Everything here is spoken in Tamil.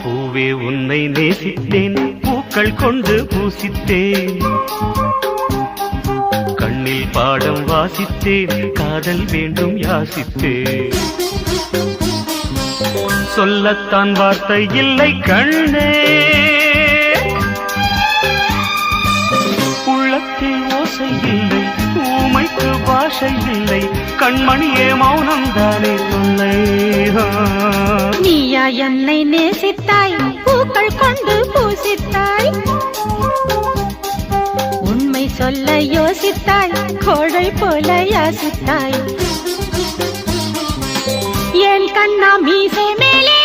பூவே உன்னை நேசித்தேன், பூக்கள் கொண்டு பூசித்தேன், கண்ணில் பாடம் வாசித்தேன், காதல் வேண்டும் யாசித்தேன். சொல்லத்தான் வார்த்தை இல்லை கண்ணே, உள்ளத்தில் ஓசை இல்லை, ஊமைக்கு பாஷை இல்லை, கண்மணியே மௌனம் தானே சொல்லை. நீயா என்னை நேசித்தாய், பூக்கள் கொண்டு பூசித்தாய், உண்மை சொல்ல யோசித்தாய், கோழை போல யாசித்தாய். என் கண்ணா மீசை மேலே